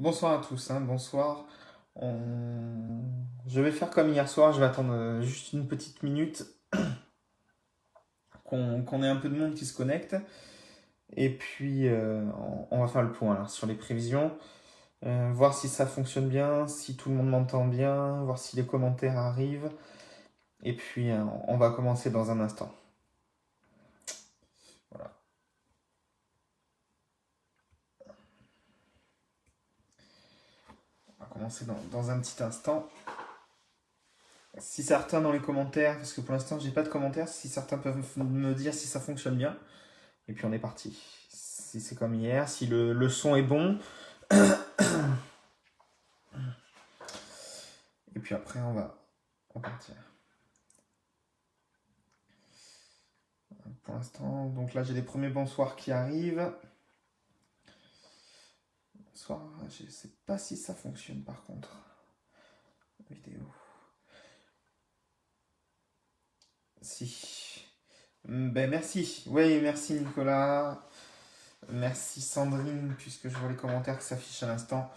Bonsoir à tous, hein, bonsoir. Je vais faire comme hier soir, je vais attendre juste une petite minute qu'on ait un peu de monde qui se connecte. Et puis on va faire le point là, sur les prévisions, voir si ça fonctionne bien, si tout le monde m'entend bien, voir si les commentaires arrivent. Et puis on va commencer dans un instant. Voilà, on va commencer dans un petit instant. Si certains dans les commentaires, parce que pour l'instant j'ai pas de commentaires, si certains peuvent me dire si ça fonctionne bien. Et puis on est parti. Si c'est comme hier, si le son est bon. Et puis après on va partir. Pour l'instant, donc là j'ai les premiers bonsoirs qui arrivent. Bonsoir, je sais pas si ça fonctionne par contre. Vidéo. Si. Ben merci. Oui, merci Nicolas. Merci Sandrine, puisque je vois les commentaires qui s'affichent à l'instant.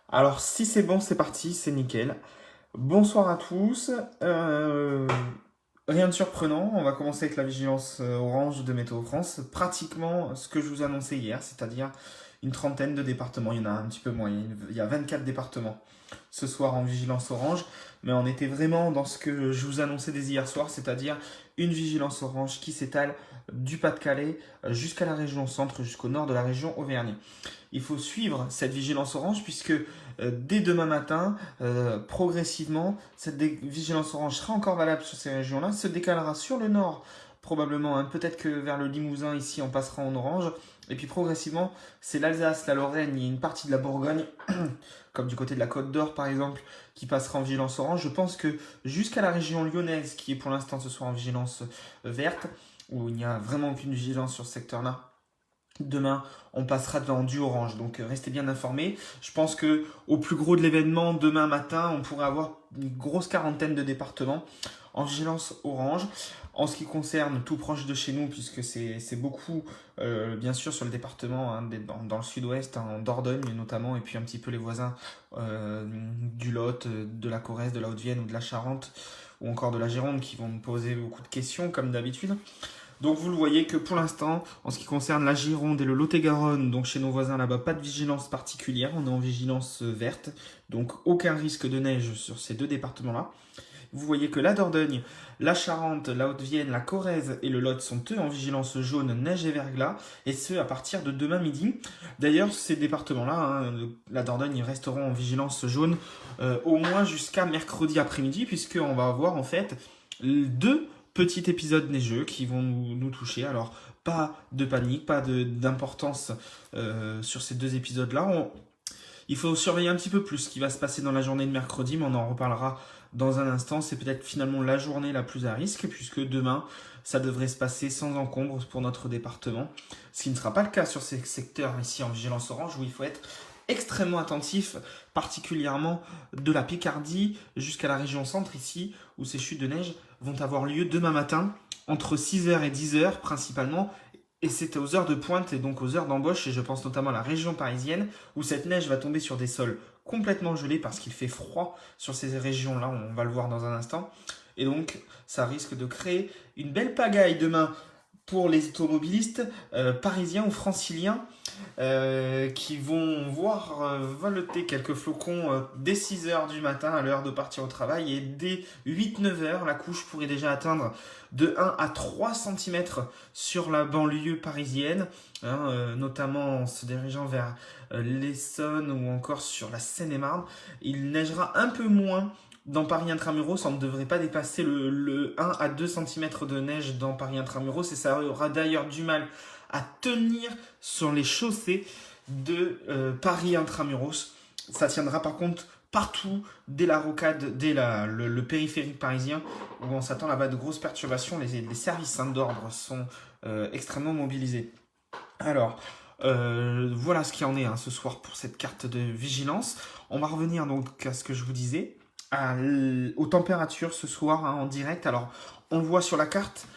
Alors si c'est bon, c'est parti, c'est nickel. Bonsoir à tous. Rien de surprenant, on va commencer avec la vigilance orange de Météo France. Pratiquement ce que je vous annonçais hier, c'est-à-dire une trentaine de départements. Il y en a un petit peu moins, il y a 24 départements ce soir en vigilance orange. Mais on était vraiment dans ce que je vous annonçais dès hier soir, c'est-à-dire une vigilance orange qui s'étale du Pas-de-Calais jusqu'à la région centre, jusqu'au nord de la région Auvergne. Il faut suivre cette vigilance orange puisque dès demain matin, progressivement, cette vigilance orange sera encore valable sur ces régions-là, se décalera sur le nord probablement, hein. Peut-être que vers le Limousin ici on passera en orange, et puis progressivement c'est l'Alsace, la Lorraine et une partie de la Bourgogne, comme du côté de la Côte d'Or par exemple, qui passera en vigilance orange. Je pense que jusqu'à la région lyonnaise, qui est pour l'instant ce soir en vigilance verte, où il n'y a vraiment aucune vigilance sur ce secteur-là, demain, on passera dans du orange, donc restez bien informés. Je pense que au plus gros de l'événement, demain matin, on pourrait avoir une grosse quarantaine de départements en vigilance orange. En ce qui concerne tout proche de chez nous, puisque c'est beaucoup, bien sûr, sur le département, hein, dans le sud-ouest, hein, en Dordogne notamment, et puis un petit peu les voisins du Lot, de la Corrèze, de la Haute-Vienne ou de la Charente, ou encore de la Gironde, qui vont me poser beaucoup de questions, comme d'habitude. Donc vous le voyez que pour l'instant, en ce qui concerne la Gironde et le Lot-et-Garonne, donc chez nos voisins là-bas, pas de vigilance particulière, on est en vigilance verte, donc aucun risque de neige sur ces deux départements-là. Vous voyez que la Dordogne, la Charente, la Haute-Vienne, la Corrèze et le Lot sont eux en vigilance jaune, neige et verglas, et ce à partir de demain midi. D'ailleurs, ces départements-là, hein, la Dordogne, ils resteront en vigilance jaune au moins jusqu'à mercredi après-midi, puisqu'on va avoir en fait deux petits épisodes neigeux qui vont nous toucher. Alors, pas de panique, pas d'importance sur ces deux épisodes-là. Il faut surveiller un petit peu plus ce qui va se passer dans la journée de mercredi, mais on en reparlera dans un instant. C'est peut-être finalement la journée la plus à risque, puisque demain, ça devrait se passer sans encombre pour notre département. Ce qui ne sera pas le cas sur ces secteurs ici en vigilance orange, où il faut être extrêmement attentif, particulièrement de la Picardie jusqu'à la région centre ici, où ces chutes de neige vont avoir lieu demain matin, entre 6h et 10h principalement, et c'est aux heures de pointe et donc aux heures d'embauche, et je pense notamment à la région parisienne, où cette neige va tomber sur des sols complètement gelés parce qu'il fait froid sur ces régions-là, on va le voir dans un instant. Et donc, ça risque de créer une belle pagaille demain pour les automobilistes parisiens ou franciliens qui vont voir voleter quelques flocons dès 6h du matin à l'heure de partir au travail, et dès 8-9h, la couche pourrait déjà atteindre de 1 à 3 cm sur la banlieue parisienne, hein, notamment en se dirigeant vers l'Essonne ou encore sur la Seine-et-Marne. Il neigera un peu moins dans Paris Intramuros, on ne devrait pas dépasser le 1 à 2 cm de neige dans Paris Intramuros, et ça aura d'ailleurs du mal à tenir sur les chaussées de Paris Intramuros. Ça tiendra par contre partout, dès la rocade, dès le périphérique parisien, où on s'attend là-bas de grosses perturbations. Les services d'ordre sont extrêmement mobilisés. Alors, voilà ce qu'il en est, hein, ce soir pour cette carte de vigilance. On va revenir donc à ce que je vous disais, aux températures ce soir, hein, en direct. Alors, on le voit sur la carte,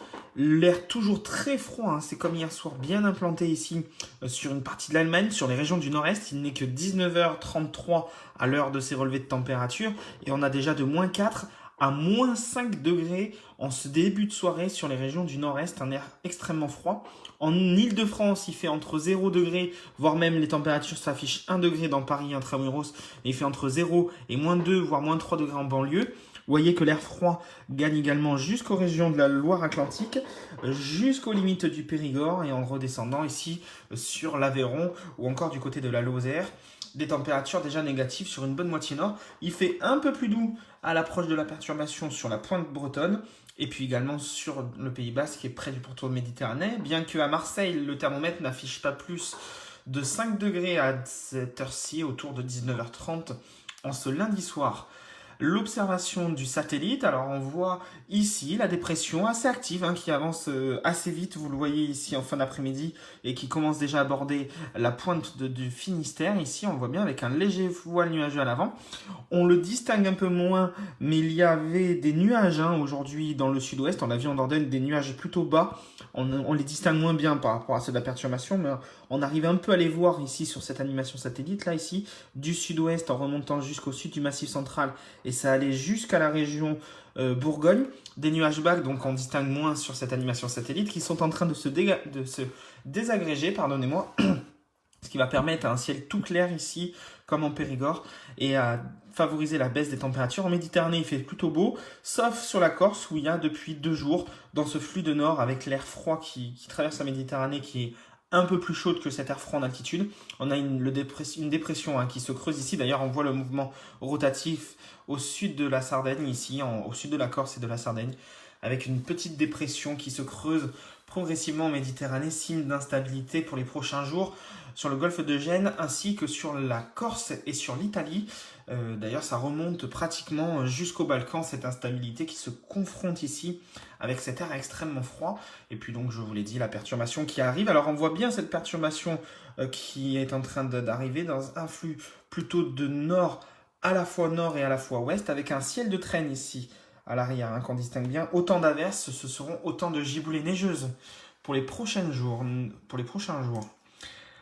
L'air toujours très froid, hein. C'est comme hier soir, bien implanté ici sur une partie de l'Allemagne, sur les régions du nord-est. Il n'est que 19h33 à l'heure de ces relevés de température et on a déjà de -4 à -5 degrés en ce début de soirée sur les régions du nord-est, un air extrêmement froid. En Île-de-France, il fait entre 0 degrés, voire même les températures s'affichent 1 degré dans Paris intramuros, et il fait entre 0 et -2, voire -3 degrés en banlieue. Vous voyez que l'air froid gagne également jusqu'aux régions de la Loire-Atlantique, jusqu'aux limites du Périgord et en redescendant ici sur l'Aveyron ou encore du côté de la Lozère. Des températures déjà négatives sur une bonne moitié nord. Il fait un peu plus doux à l'approche de la perturbation sur la pointe bretonne et puis également sur le Pays Basque qui est près du pourtour méditerranéen. Bien qu'à Marseille, le thermomètre n'affiche pas plus de 5 degrés à cette heure-ci, autour de 19h30 en ce lundi soir. L'observation du satellite, alors on voit ici la dépression assez active qui avance assez vite, vous le voyez ici en fin d'après-midi et qui commence déjà à aborder la pointe du Finistère. Ici on le voit bien avec un léger voile nuageux à l'avant. On le distingue un peu moins, mais il y avait des nuages aujourd'hui dans le sud-ouest. On a vu en Dordogne des nuages plutôt bas. On les distingue moins bien par rapport à ceux de la perturbation, mais on arrive un peu à les voir ici sur cette animation satellite, là ici, du sud-ouest en remontant jusqu'au sud du Massif central, et ça allait jusqu'à la région Bourgogne. Des nuages bas, donc on distingue moins sur cette animation satellite, qui sont en train de se désagréger, pardonnez-moi, ce qui va permettre à un ciel tout clair ici, comme en Périgord, et à favoriser la baisse des températures. En Méditerranée, il fait plutôt beau, sauf sur la Corse, où il y a depuis 2 jours, dans ce flux de nord, avec l'air froid qui traverse la Méditerranée, qui est un peu plus chaude que cet air froid en altitude. On a une dépression qui se creuse ici. D'ailleurs, on voit le mouvement rotatif au sud de la Sardaigne, ici, au sud de la Corse et de la Sardaigne, avec une petite dépression qui se creuse progressivement en Méditerranée, signe d'instabilité pour les prochains jours sur le golfe de Gênes ainsi que sur la Corse et sur l'Italie. D'ailleurs, ça remonte pratiquement jusqu'au Balkan, cette instabilité qui se confronte ici avec cet air extrêmement froid. Et puis donc, je vous l'ai dit, la perturbation qui arrive. Alors, on voit bien cette perturbation qui est en train d'arriver dans un flux plutôt de nord, à la fois nord et à la fois ouest, avec un ciel de traîne ici à l'arrière, qu'on distingue bien. Autant d'averses, ce seront autant de giboulées neigeuses pour les prochains jours.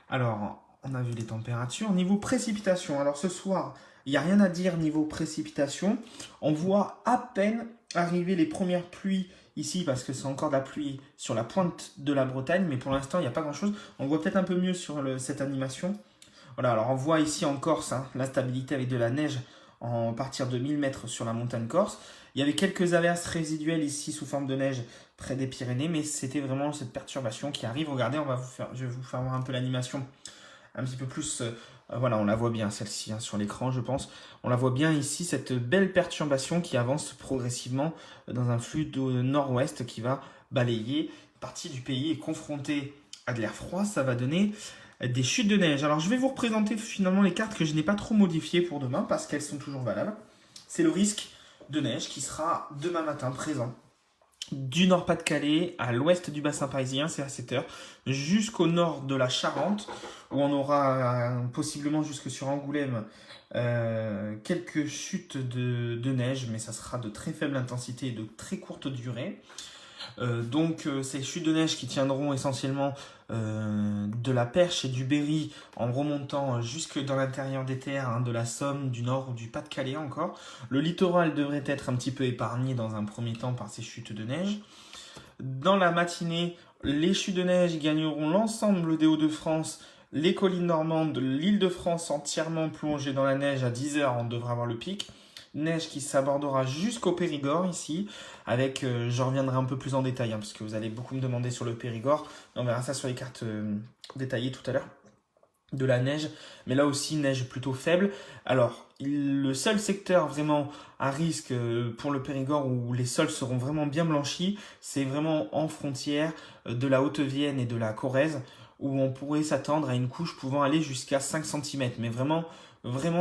Alors, on a vu les températures. Niveau précipitation, alors ce soir, il n'y a rien à dire niveau précipitation. On voit à peine arriver les premières pluies ici, parce que c'est encore de la pluie sur la pointe de la Bretagne, mais pour l'instant, il n'y a pas grand-chose. On voit peut-être un peu mieux sur cette animation. Voilà, alors on voit ici en Corse l'instabilité avec de la neige en partir de 1000 mètres sur la montagne corse. Il y avait quelques averses résiduelles ici sous forme de neige près des Pyrénées, mais c'était vraiment cette perturbation qui arrive. Regardez, je vais vous faire voir un peu l'animation un petit peu plus. Voilà, on la voit bien celle-ci sur l'écran, je pense. On la voit bien ici, cette belle perturbation qui avance progressivement dans un flux de nord-ouest qui va balayer une partie du pays et confronté à de l'air froid, ça va donner des chutes de neige. Alors je vais vous représenter finalement les cartes que je n'ai pas trop modifiées pour demain parce qu'elles sont toujours valables. C'est le risque de neige qui sera demain matin présent du Nord-Pas-de-Calais à l'ouest du bassin parisien, c'est à 7h, jusqu'au nord de la Charente, où on aura possiblement jusque sur Angoulême quelques chutes de neige, mais ça sera de très faible intensité et de très courte durée. Donc ces chutes de neige qui tiendront essentiellement de la Perche et du Berry en remontant jusque dans l'intérieur des terres de la Somme, du Nord ou du Pas-de-Calais encore. Le littoral devrait être un petit peu épargné dans un premier temps par ces chutes de neige. Dans la matinée, les chutes de neige gagneront l'ensemble des Hauts-de-France, les collines normandes, l'Île-de-France entièrement plongée dans la neige à 10h, on devrait avoir le pic. Neige qui s'abordera jusqu'au Périgord ici, avec, je reviendrai un peu plus en détail, parce que vous allez beaucoup me demander sur le Périgord, on verra ça sur les cartes détaillées tout à l'heure, de la neige, mais là aussi neige plutôt faible. Alors, le seul secteur vraiment à risque pour le Périgord où les sols seront vraiment bien blanchis, c'est vraiment en frontière de la Haute-Vienne et de la Corrèze, où on pourrait s'attendre à une couche pouvant aller jusqu'à 5 cm, mais vraiment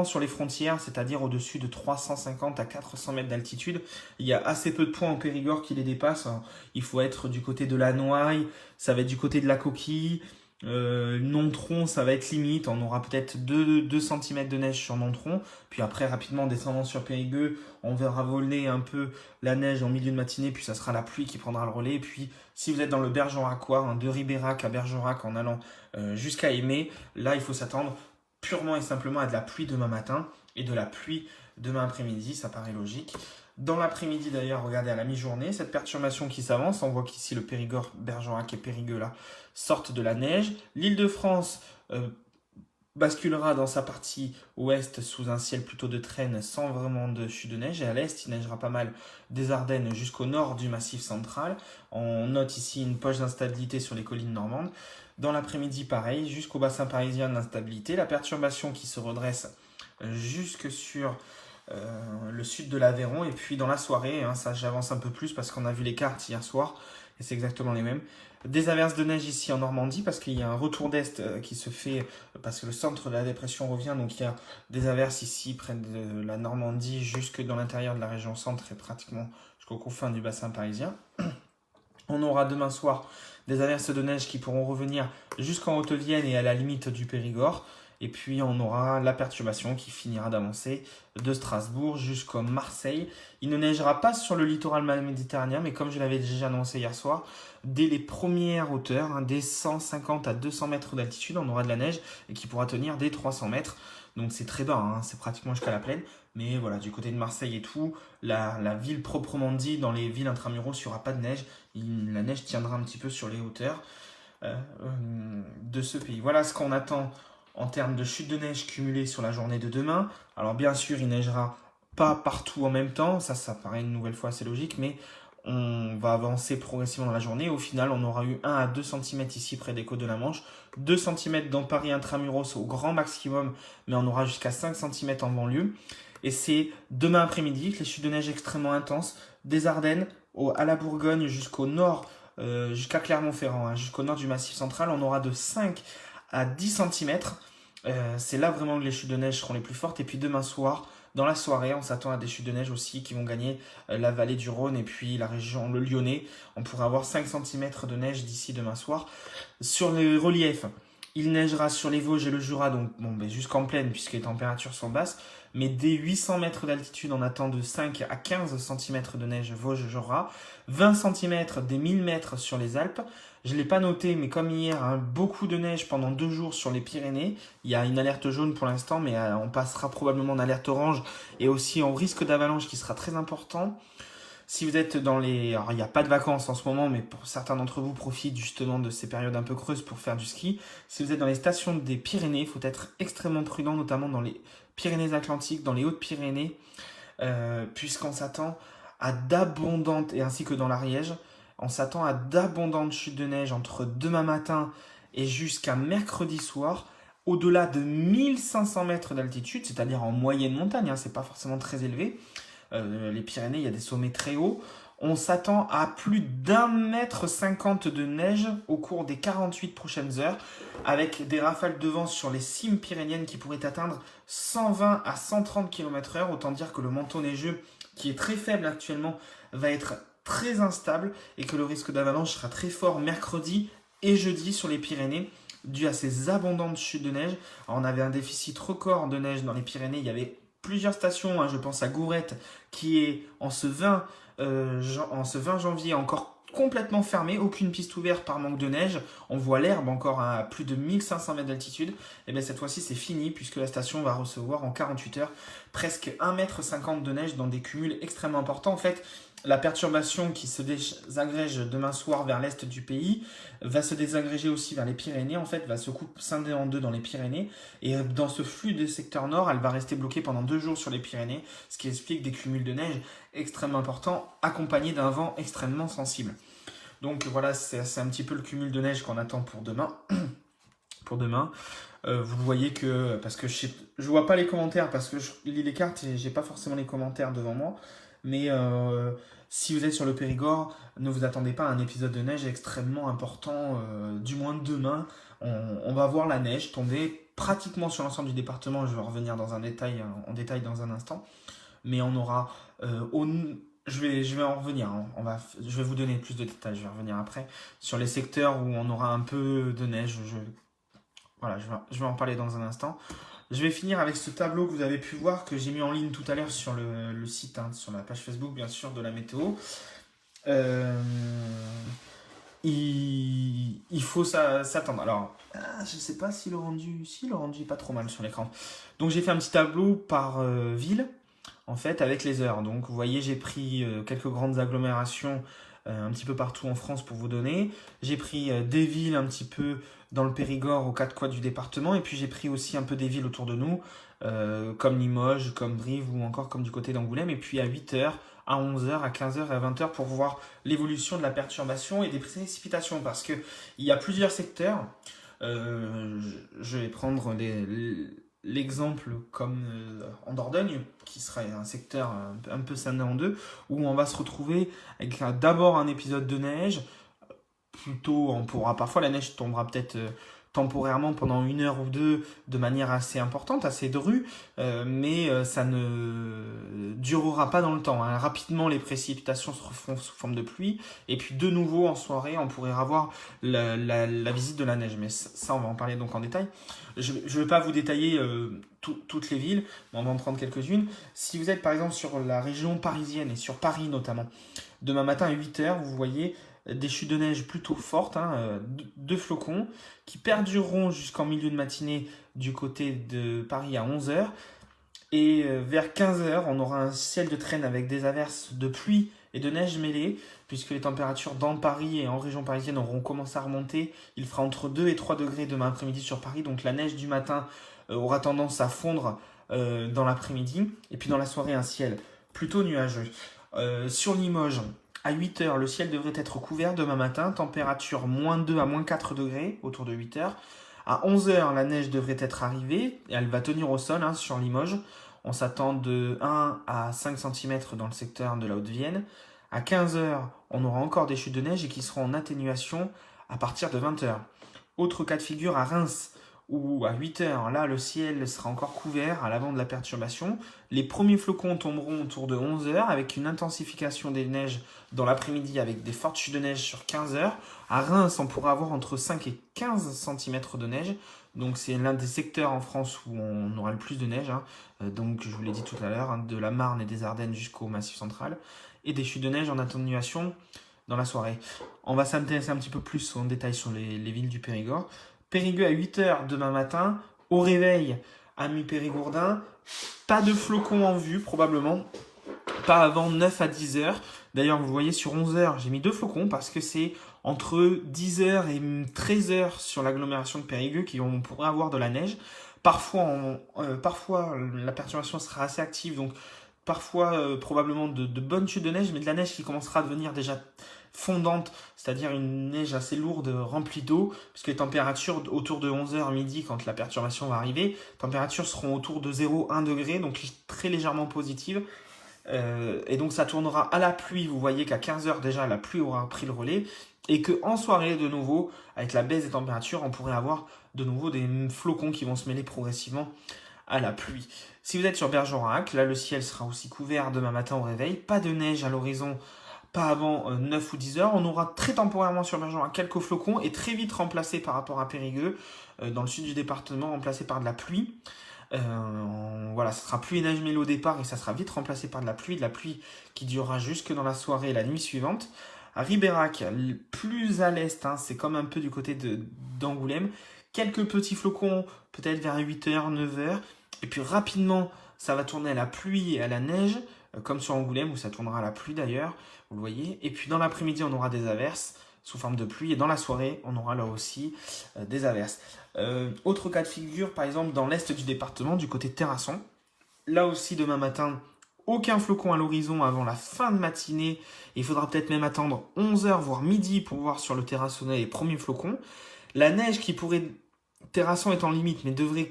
sur les frontières, c'est-à-dire au-dessus de 350 à 400 mètres d'altitude. Il y a assez peu de points en Périgord qui les dépassent. Il faut être du côté de la Noaille, ça va être du côté de la Coquille, Nontron, ça va être limite. On aura peut-être 2 cm de neige sur Nontron. Puis après, rapidement, descendant sur Périgueux, on verra voler un peu la neige en milieu de matinée. Puis ça sera la pluie qui prendra le relais. Et puis, si vous êtes dans le Bergeracois, hein, de Ribérac à Bergerac en allant jusqu'à Aimé, là, il faut s'attendre purement et simplement à de la pluie demain matin et de la pluie demain après-midi. Ça paraît logique. Dans l'après-midi d'ailleurs, regardez à la mi-journée, cette perturbation qui s'avance, on voit qu'ici le Périgord, Bergerac et Périgueux là sortent de la neige. L'Île-de-France basculera dans sa partie ouest sous un ciel plutôt de traîne sans vraiment de chute de neige. Et à l'est, il neigera pas mal des Ardennes jusqu'au nord du massif central. On note ici une poche d'instabilité sur les collines normandes. Dans l'après-midi, pareil, jusqu'au bassin parisien de l'instabilité. La perturbation qui se redresse jusque sur le sud de l'Aveyron. Et puis dans la soirée, hein, ça j'avance un peu plus parce qu'on a vu les cartes hier soir et c'est exactement les mêmes. Des averses de neige ici en Normandie parce qu'il y a un retour d'est qui se fait parce que le centre de la dépression revient. Donc il y a des averses ici près de la Normandie jusque dans l'intérieur de la région centre et pratiquement jusqu'aux confins du bassin parisien. On aura demain soir des averses de neige qui pourront revenir jusqu'en Haute-Vienne et à la limite du Périgord. Et puis on aura la perturbation qui finira d'avancer de Strasbourg jusqu'à Marseille. Il ne neigera pas sur le littoral méditerranéen, mais comme je l'avais déjà annoncé hier soir, dès les premières hauteurs, hein, dès 150 à 200 mètres d'altitude, on aura de la neige et qui pourra tenir dès 300 mètres. Donc c'est très bas, hein, c'est pratiquement jusqu'à la plaine. Mais voilà, du côté de Marseille et tout, la ville proprement dit, dans les villes intramuros, il n'y aura pas de neige. La neige tiendra un petit peu sur les hauteurs de ce pays. Voilà ce qu'on attend en termes de chute de neige cumulée sur la journée de demain. Alors bien sûr, il neigera pas partout en même temps, ça paraît une nouvelle fois assez logique, mais on va avancer progressivement dans la journée. Au final, on aura eu 1 à 2 cm ici près des côtes de la Manche, 2 cm dans Paris intramuros au grand maximum, mais on aura jusqu'à 5 cm en banlieue. Et c'est demain après-midi que les chutes de neige extrêmement intenses des Ardennes à la Bourgogne jusqu'au nord, jusqu'à Clermont-Ferrand, hein, jusqu'au nord du Massif central, on aura de 5 à 10 cm. C'est là vraiment que les chutes de neige seront les plus fortes. Et puis demain soir, dans la soirée, on s'attend à des chutes de neige aussi qui vont gagner la vallée du Rhône et puis la région, le Lyonnais. On pourrait avoir 5 cm de neige d'ici demain soir. Sur les reliefs, il neigera sur les Vosges et le Jura, donc jusqu'en plaine puisque les températures sont basses. Mais dès 800 mètres d'altitude, on attend de 5 à 15 cm de neige Vosges-Jura. 20 cm des 1000 mètres sur les Alpes. Je ne l'ai pas noté, mais comme hier, hein, beaucoup de neige pendant 2 jours sur les Pyrénées. Il y a une alerte jaune pour l'instant, mais on passera probablement en alerte orange et aussi en risque d'avalanche qui sera très important. Si vous êtes dans les... Alors, il n'y a pas de vacances en ce moment, mais pour certains d'entre vous profitent justement de ces périodes un peu creuses pour faire du ski. Si vous êtes dans les stations des Pyrénées, il faut être extrêmement prudent, notamment dans les Pyrénées-Atlantiques, dans les Hautes-Pyrénées, puisqu'on s'attend à d'abondantes, et ainsi que dans l'Ariège, on s'attend à d'abondantes chutes de neige entre demain matin et jusqu'à mercredi soir, au-delà de 1500 mètres d'altitude, c'est-à-dire en moyenne montagne, hein, c'est pas forcément très élevé. Les Pyrénées, il y a des sommets très hauts. On s'attend à plus d'1,50 m de neige au cours des 48 prochaines heures, avec des rafales de vent sur les cimes pyrénéennes qui pourraient atteindre 120 à 130 km/h. Autant dire que le manteau neigeux, qui est très faible actuellement, va être très instable et que le risque d'avalanche sera très fort mercredi et jeudi sur les Pyrénées, dû à ces abondantes chutes de neige. Alors, on avait un déficit record de neige dans les Pyrénées, il y avait plusieurs stations, hein, je pense à Gourette, qui est en ce 20 janvier encore complètement fermée, aucune piste ouverte par manque de neige. On voit l'herbe encore à plus de 1500 mètres d'altitude. Et bien cette fois-ci, c'est fini puisque la station va recevoir en 48 heures presque 1,50 m de neige dans des cumuls extrêmement importants. En fait, la perturbation qui se désagrège demain soir vers l'est du pays va se désagréger aussi vers les Pyrénées. En fait, va se scinder en deux dans les Pyrénées. Et dans ce flux des secteurs nord, elle va rester bloquée pendant 2 jours sur les Pyrénées, ce qui explique des cumuls de neige extrêmement importants, accompagnés d'un vent extrêmement sensible. Donc voilà, c'est un petit peu le cumul de neige qu'on attend pour demain. Vous voyez que, parce que je vois pas les commentaires, parce que je lis les cartes et j'ai pas forcément les commentaires devant moi. Mais si vous êtes sur le Périgord, ne vous attendez pas à un épisode de neige extrêmement important, du moins demain. On va voir la neige tomber pratiquement sur l'ensemble du département. Je vais revenir en détail dans un instant. Mais on aura je vais en revenir, hein. Je vais vous donner plus de détails, je vais revenir après, sur les secteurs où on aura un peu de neige. Voilà, je vais en parler dans un instant. Je vais finir avec ce tableau que vous avez pu voir, que j'ai mis en ligne tout à l'heure sur le site, hein, sur la page Facebook, bien sûr, de la météo. Euh, il faut s'attendre. Alors, je ne sais pas si le rendu est pas trop mal sur l'écran. Donc, j'ai fait un petit tableau par ville, en fait, avec les heures. Donc, vous voyez, j'ai pris quelques grandes agglomérations un petit peu partout en France pour vous donner. J'ai pris des villes un petit peu dans le Périgord, aux quatre coins du département. Et puis, j'ai pris aussi un peu des villes autour de nous, comme Limoges, comme Brive ou encore comme du côté d'Angoulême. Et puis, à 8 heures, à 11 heures, à 15 heures et à 20 heures pour voir l'évolution de la perturbation et des précipitations. Parce qu'il y a plusieurs secteurs. Je vais prendre l'exemple comme en Dordogne, qui serait un secteur un peu scindé en deux, où on va se retrouver avec d'abord un épisode de neige. Plutôt, parfois la neige tombera peut-être temporairement pendant 1 heure ou 2 de manière assez importante, assez drue, mais ça ne durera pas dans le temps, hein. Rapidement, les précipitations se refont sous forme de pluie, et puis de nouveau en soirée, on pourrait avoir la visite de la neige. Mais ça, on va en parler donc en détail. Je ne vais pas vous détailler toutes les villes, mais on va en prendre quelques-unes. Si vous êtes par exemple sur la région parisienne et sur Paris notamment, demain matin à 8 heures, vous voyez des chutes de neige plutôt fortes, hein, 2 flocons, qui perdureront jusqu'en milieu de matinée du côté de Paris à 11 heures. Et vers 15 heures, on aura un ciel de traîne avec des averses de pluie et de neige mêlées, puisque les températures dans Paris et en région parisienne auront commencé à remonter. Il fera entre 2 et 3 degrés demain après-midi sur Paris, donc la neige du matin aura tendance à fondre dans l'après-midi. Et puis dans la soirée, un ciel plutôt nuageux. Sur Limoges, à 8 heures, le ciel devrait être couvert demain matin, température -2 à -4 degrés autour de 8 heures. À 11 heures, la neige devrait être arrivée et elle va tenir au sol, hein, sur Limoges. On s'attend de 1 à 5 cm dans le secteur de la Haute-Vienne. À 15 heures, on aura encore des chutes de neige et qui seront en atténuation à partir de 20 heures. Autre cas de figure à Reims, où à 8 heures, là, le ciel sera encore couvert à l'avant de la perturbation. Les premiers flocons tomberont autour de 11 heures avec une intensification des neiges dans l'après-midi avec des fortes chutes de neige sur 15 heures. À Reims, on pourra avoir entre 5 et 15 cm de neige. Donc c'est l'un des secteurs en France où on aura le plus de neige, hein. Donc je vous l'ai dit tout à l'heure, hein, de la Marne et des Ardennes jusqu'au Massif central. Et des chutes de neige en atténuation dans la soirée. On va s'intéresser un petit peu plus en détail sur les villes du Périgord. Périgueux à 8 heures demain matin. Au réveil, amis périgourdins, pas de flocons en vue probablement. Pas avant 9 à 10 heures. D'ailleurs, vous voyez, sur 11 heures, j'ai mis 2 flocons parce que c'est entre 10 heures et 13 heures sur l'agglomération de Périgueux qu'on pourrait avoir de la neige. Parfois, la perturbation sera assez active, donc parfois probablement de bonnes chutes de neige, mais de la neige qui commencera à devenir déjà fondante, c'est-à-dire une neige assez lourde remplie d'eau, puisque les températures autour de 11h midi, quand la perturbation va arriver, les températures seront autour de 0,1 degré, donc très légèrement positives. Et donc ça tournera à la pluie. Vous voyez qu'à 15h déjà la pluie aura pris le relais et qu'en soirée de nouveau, avec la baisse des températures, on pourrait avoir de nouveau des flocons qui vont se mêler progressivement à la pluie. Si vous êtes sur Bergerac, là le ciel sera aussi couvert demain matin au réveil, pas de neige à l'horizon, pas avant 9 ou 10 heures. On aura très temporairement sur Bergerac quelques flocons et très vite remplacés par rapport à Périgueux, dans le sud du département, remplacés par de la pluie. Voilà, ça sera pluie et neige mêlée au départ et ça sera vite remplacé par de la pluie qui durera jusque dans la soirée et la nuit suivante. À Ribérac, plus à l'est, hein, c'est comme un peu du côté d'Angoulême, quelques petits flocons, peut-être vers 8h, 9h, et puis rapidement, ça va tourner à la pluie et à la neige, comme sur Angoulême, où ça tournera à la pluie d'ailleurs, vous le voyez, et puis dans l'après-midi, on aura des averses sous forme de pluie, et dans la soirée, on aura là aussi des averses. Autre cas de figure, par exemple, dans l'est du département, du côté de Terrasson, là aussi, demain matin, aucun flocon à l'horizon avant la fin de matinée. Il faudra peut-être même attendre 11h, voire midi, pour voir sur le terrassonnais les premiers flocons. La neige qui pourrait, Terrasson est en limite, mais devrait,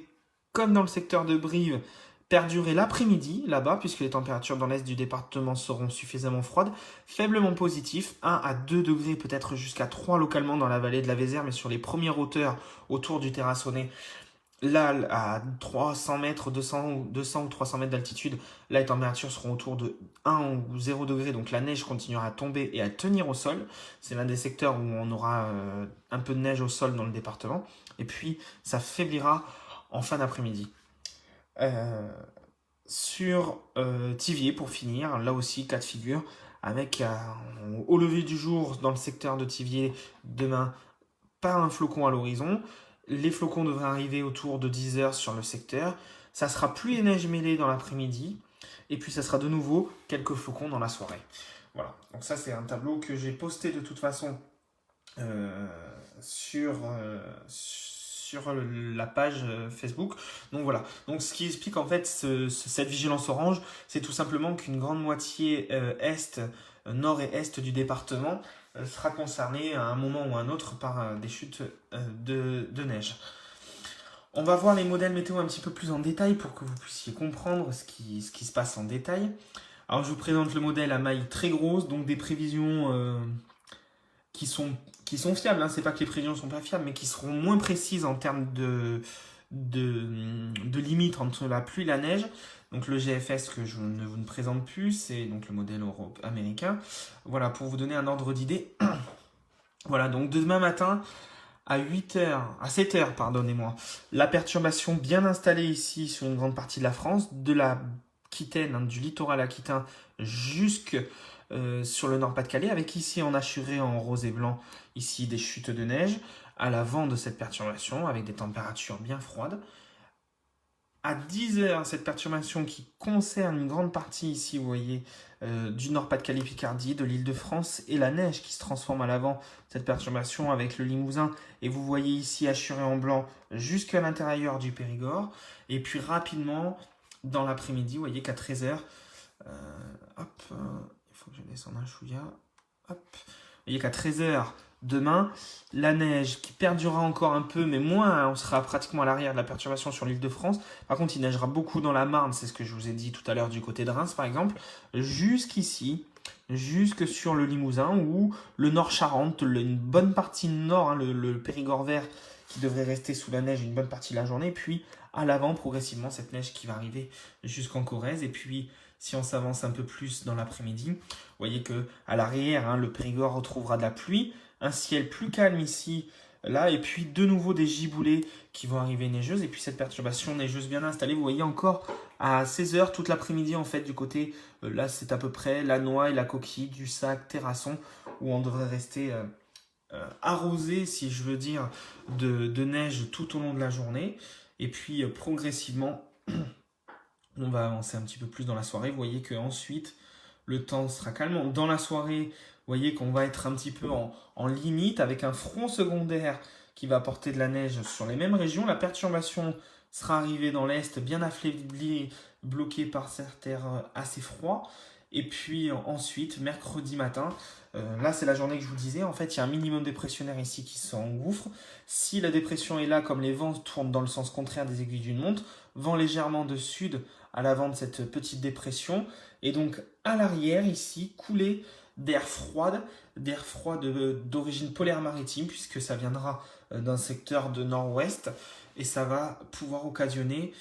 comme dans le secteur de Brive, perdurer l'après-midi là-bas, puisque les températures dans l'est du département seront suffisamment froides, faiblement positif, 1 à 2 degrés, peut-être jusqu'à 3 localement dans la vallée de la Vézère, mais sur les premières hauteurs autour du terrassonnais, Là, à 300 mètres, 200 ou 300 mètres d'altitude, là, les températures seront autour de 1 ou 0 degré, donc la neige continuera à tomber et à tenir au sol. C'est l'un des secteurs où on aura un peu de neige au sol dans le département. Et puis, ça faiblira en fin d'après-midi. Euh, sur Tivier, pour finir, là aussi, cas de figure, avec au lever du jour dans le secteur de Tivier, demain, pas un flocon à l'horizon. Les flocons devraient arriver autour de 10 heures sur le secteur. Ça sera pluie et neige mêlée dans l'après-midi. Et puis ça sera de nouveau quelques flocons dans la soirée. Voilà. Donc ça, c'est un tableau que j'ai posté de toute façon euh, sur la page Facebook. Donc voilà. Donc ce qui explique en fait cette vigilance orange, c'est tout simplement qu'une grande moitié nord et est du département sera concernée à un moment ou un autre par des chutes de neige. On va voir les modèles météo un petit peu plus en détail pour que vous puissiez comprendre ce qui se passe en détail. Alors je vous présente le modèle à maille très grosse, donc des prévisions qui sont fiables, hein. C'est pas que les prévisions sont pas fiables, mais qui seront moins précises en termes de limite entre la pluie et la neige. Donc le GFS que je ne vous présente plus, c'est donc le modèle américain. Voilà, pour vous donner un ordre d'idée. Voilà, donc demain matin, à 7h, pardonnez-moi, la perturbation bien installée ici sur une grande partie de la France, de la Aquitaine, hein, du littoral aquitain jusque sur le Nord-Pas-de-Calais, avec ici en assuré en rose et blanc, ici des chutes de neige, à l'avant de cette perturbation, avec des températures bien froides. À 10h, cette perturbation qui concerne une grande partie ici, vous voyez, du Nord-Pas-de-Calais-Picardie, de l'Île-de-France, et la neige qui se transforme à l'avant, cette perturbation avec le Limousin, et vous voyez ici assuré en blanc jusqu'à l'intérieur du Périgord, et puis rapidement, dans l'après-midi, vous voyez qu'à 13h, il faut que je descende un chouïa, hop, vous voyez qu'à 13h, demain, la neige qui perdurera encore un peu, mais moins, hein, on sera pratiquement à l'arrière de la perturbation sur l'île de France. Par contre, il neigera beaucoup dans la Marne, c'est ce que je vous ai dit tout à l'heure du côté de Reims, par exemple, jusqu'ici, jusque sur le Limousin ou le Nord-Charente, une bonne partie nord, hein, le Périgord vert qui devrait rester sous la neige une bonne partie de la journée, puis à l'avant, progressivement, cette neige qui va arriver jusqu'en Corrèze, et puis si on s'avance un peu plus dans l'après-midi, vous voyez que à l'arrière, hein, le Périgord retrouvera de la pluie, un ciel plus calme ici, là, et puis de nouveau des giboulées qui vont arriver neigeuses, et puis cette perturbation neigeuse bien installée, vous voyez encore à 16h toute l'après-midi en fait du côté, là c'est à peu près la Noix et la Coquille, du Sac, Terrasson, où on devrait rester arrosé, si je veux dire, de neige tout au long de la journée, et puis progressivement, on va avancer un petit peu plus dans la soirée, vous voyez qu'ensuite, le temps sera calme. Dans la soirée, vous voyez qu'on va être un petit peu en limite avec un front secondaire qui va apporter de la neige sur les mêmes régions. La perturbation sera arrivée dans l'est, bien affaiblie, bloquée par cet air assez froid. Et puis ensuite, mercredi matin, là c'est la journée que je vous disais, en fait il y a un minimum dépressionnaire ici qui s'engouffre. Si la dépression est là, comme les vents tournent dans le sens contraire des aiguilles d'une montre, vent légèrement de sud à l'avant de cette petite dépression, et donc à l'arrière ici, coulée d'air froid d'origine polaire maritime, puisque ça viendra d'un secteur de nord-ouest, et ça va pouvoir occasionner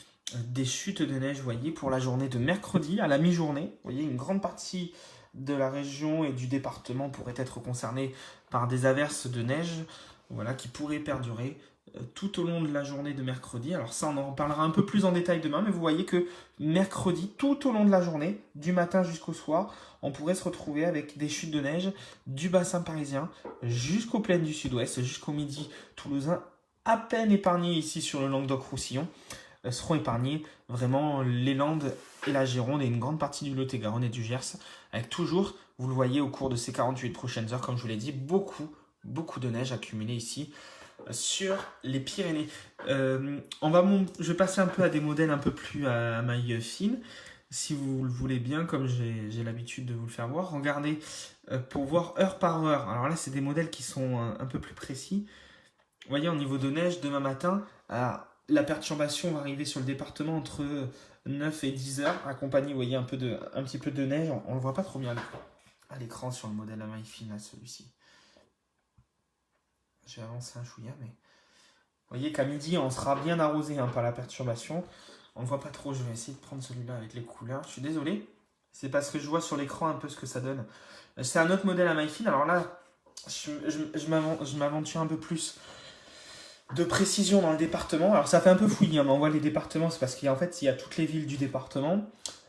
des chutes de neige, vous voyez, pour la journée de mercredi à la mi-journée. Vous voyez, une grande partie de la région et du département pourrait être concernée par des averses de neige, voilà, qui pourraient perdurer tout au long de la journée de mercredi. Alors ça, on en reparlera un peu plus en détail demain, mais vous voyez que mercredi, tout au long de la journée, du matin jusqu'au soir, on pourrait se retrouver avec des chutes de neige du bassin parisien jusqu'aux plaines du sud-ouest, jusqu'au midi toulousain, à peine épargné ici sur le Languedoc-Roussillon, seront épargnés vraiment les Landes et la Gironde et une grande partie du Lot-et-Garonne et du Gers, avec toujours, vous le voyez au cours de ces 48 prochaines heures, comme je vous l'ai dit, beaucoup de neige accumulée ici sur les Pyrénées. Je vais passer un peu à des modèles un peu plus à maille fine, si vous le voulez bien, comme j'ai l'habitude de vous le faire voir. Regardez pour voir heure par heure. Alors là, c'est des modèles qui sont un peu plus précis. Vous voyez, au niveau de neige, demain matin, la perturbation va arriver sur le département entre 9 et 10 heures, accompagnée, vous voyez, un petit peu de neige. On ne le voit pas trop bien à l'écran sur le modèle à maille fine, là, celui-ci. J'ai avancé un chouïa, mais Vous voyez qu'à midi, on sera bien arrosé par la perturbation. On ne voit pas trop, je vais essayer de prendre celui-là avec les couleurs. Je suis désolé, c'est parce que je vois sur l'écran un peu ce que ça donne. C'est un autre modèle à maille fine. Alors là, je m'aventure un peu plus de précision dans le département. Alors ça fait un peu fouillis, mais on voit les départements, c'est parce qu'en fait, il y a toutes les villes du département.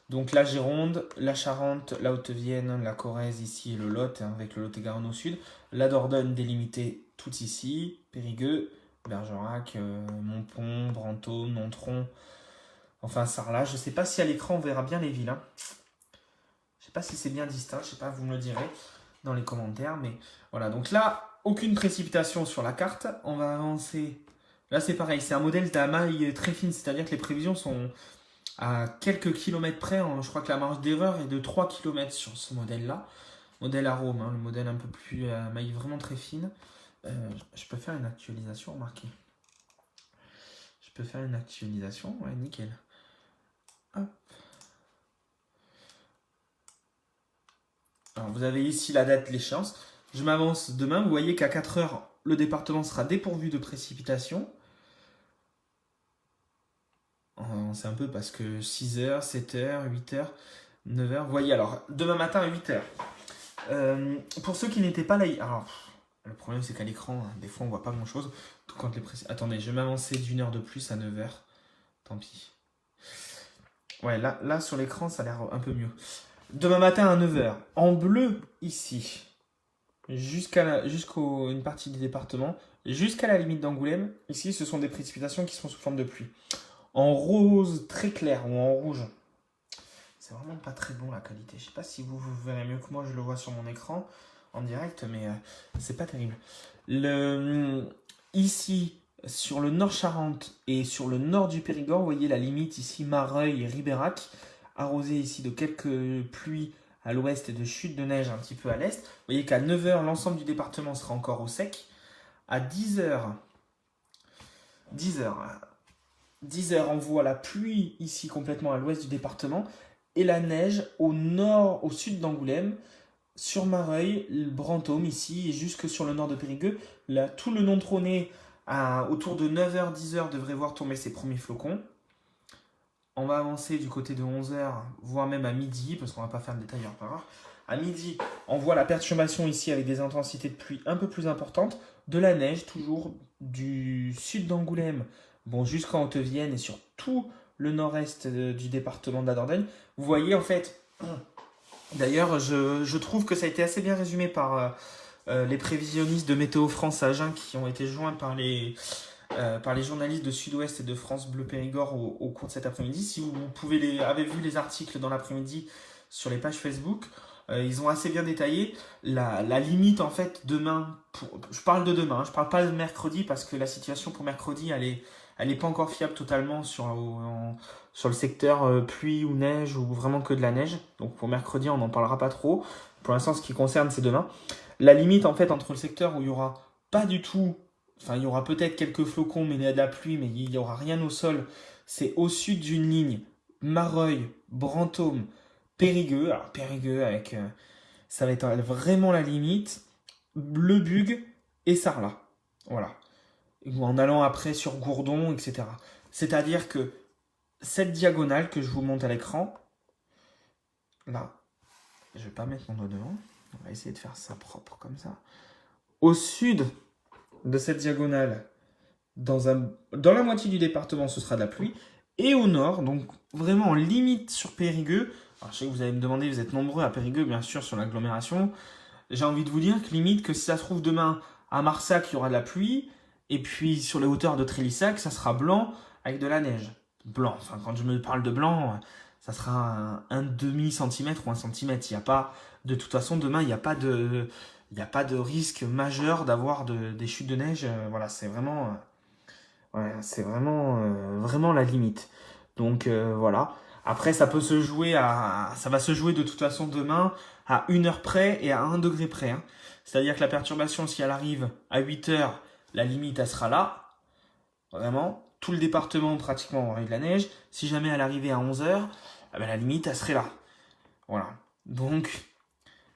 Donc la Gironde, la Charente, la Haute-Vienne, la Corrèze ici et le Lot, avec le Lot-et-Garonne au sud. La Dordogne délimitée tout ici, Périgueux, Bergerac, Montpont, Brantôme, Nontron, enfin Sarlat. Je ne sais pas si à l'écran on verra bien les villes. Je ne sais pas si c'est bien distinct, je ne sais pas, vous me le direz dans les commentaires. Mais voilà, donc là, aucune précipitation sur la carte. On va avancer. Là c'est pareil, c'est un modèle de maille très fine, c'est-à-dire que les prévisions sont à quelques kilomètres près. Je crois que la marge d'erreur est de 3 km sur ce modèle-là. Modèle arôme, le modèle un peu plus maille vraiment très fine. Je peux faire une actualisation, remarquez. Je peux faire une actualisation, ouais, nickel. Hop. Alors, vous avez ici la date, l'échéance. Je m'avance demain. Vous voyez qu'à 4 heures, le département sera dépourvu de précipitations. C'est un peu parce que 6 heures, 7 heures, 8 heures, 9 heures. Vous voyez, alors, demain matin à 8 heures. Pour ceux qui n'étaient pas là, alors, le problème c'est qu'à l'écran, des fois on voit pas grand chose. Attendez, je vais m'avancer d'une heure de plus à 9 heures. Tant pis. Ouais, là sur l'écran ça a l'air un peu mieux. Demain matin à 9 heures. En bleu ici, jusqu'à une partie du département, jusqu'à la limite d'Angoulême. Ici ce sont des précipitations qui sont sous forme de pluie. En rose très clair ou en rouge. C'est vraiment pas très bon la qualité. Je sais pas si vous verrez mieux que moi, je le vois sur mon écran en direct, mais c'est pas terrible. Ici, sur le nord Charente et sur le nord du Périgord, vous voyez la limite ici, Mareuil et Ribérac, arrosé ici de quelques pluies à l'ouest et de chutes de neige un petit peu à l'est. Vous voyez qu'à 9 heures, l'ensemble du département sera encore au sec. À 10 heures, 10 heures, on voit la pluie ici complètement à l'ouest du département et la neige au nord, au sud d'Angoulême, sur Mareuil, le Brantôme ici et jusque sur le nord de Périgueux. Là, tout le Nontronais, autour de 9h, 10h, devrait voir tomber ses premiers flocons. On va avancer du côté de 11h, voire même à midi, parce qu'on ne va pas faire le détail heure par heure. À midi, on voit la perturbation ici avec des intensités de pluie un peu plus importantes, de la neige toujours du sud d'Angoulême, bon, jusqu'en Haute-Vienne et sur tout le nord-est du département de la Dordogne. Vous voyez en fait, d'ailleurs je trouve que ça a été assez bien résumé par les prévisionnistes de Météo France à Agen qui ont été joints par les journalistes de Sud-Ouest et de France Bleu Périgord au cours de cet après-midi. Si vous avez vu les articles dans l'après-midi sur les pages Facebook, ils ont assez bien détaillé la limite en fait demain. Je parle de demain, je parle pas de mercredi parce que la situation pour mercredi elle est pas encore fiable totalement sur le secteur pluie ou neige ou vraiment que de la neige. Donc pour mercredi on n'en parlera pas trop. Pour l'instant ce qui concerne c'est demain. La limite en fait entre le secteur où il y aura pas du tout, enfin il y aura peut-être quelques flocons mais il y a de la pluie mais il n'y aura rien au sol, c'est au sud d'une ligne Mareuil, Brantôme, Périgueux. Alors Périgueux avec ça va être vraiment la limite, Le Bug et Sarlat. Voilà. Ou en allant après sur Gourdon, etc. C'est-à-dire que cette diagonale que je vous montre à l'écran, là, je vais pas mettre mon doigt devant, on va essayer de faire ça propre comme ça. Au sud de cette diagonale, dans la moitié du département, ce sera de la pluie. Et au nord, donc vraiment en limite sur Périgueux, alors je sais que vous allez me demander, vous êtes nombreux à Périgueux, bien sûr, sur l'agglomération. J'ai envie de vous dire que limite, que si ça se trouve demain à Marsac, il y aura de la pluie. Et puis sur les hauteurs de Trélissac, ça sera blanc avec de la neige. Blanc, enfin quand je me parle de blanc, ça sera un demi-centimètre ou 1 centimètre. Il n'y a pas, de toute façon, demain, il n'y a pas de risque majeur d'avoir des chutes de neige. Voilà, c'est vraiment, vraiment la limite. Donc voilà. Après, ça va se jouer de toute façon demain à 1 heure près et à 1 degré près. Hein. C'est-à-dire que la perturbation, si elle arrive à 8 heures, la limite, elle sera là. Vraiment. Tout le département, pratiquement, aura eu de la neige. Si jamais elle arrivait à 11 heures, la limite, elle serait là. Voilà. Donc,